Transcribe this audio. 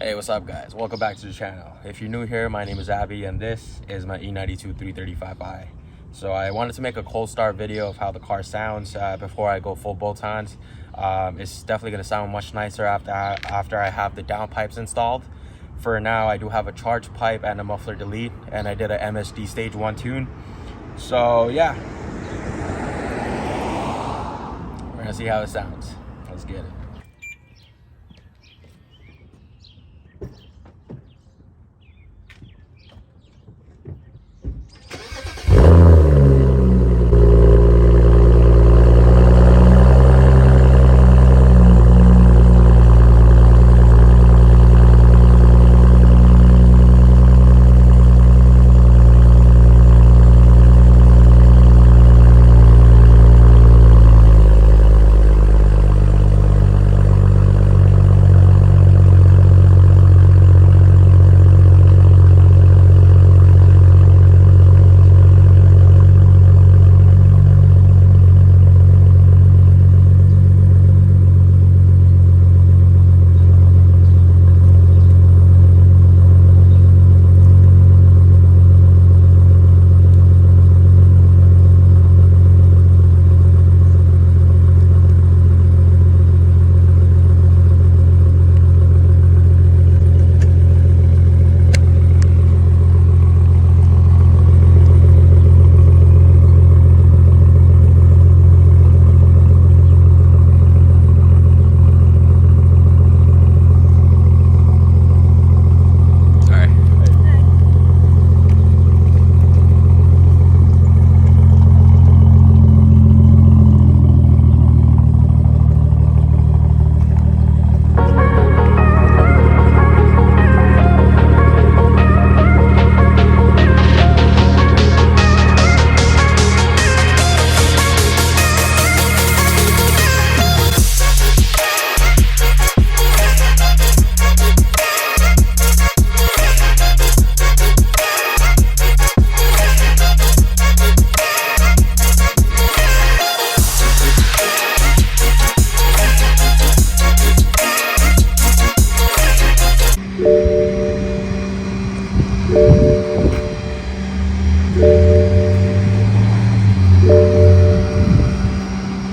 Hey, what's up guys? Welcome back to the channel. If you're new here, my name is Abby and this is my E92 335i. So I wanted to make a cold start video of how the car sounds before I go full bolt-ons. It's definitely going to sound much nicer after I have the downpipes installed. For now, I do have a charge pipe and a muffler delete, and I did a MSD stage 1 tune. So yeah, we're going to see how it sounds.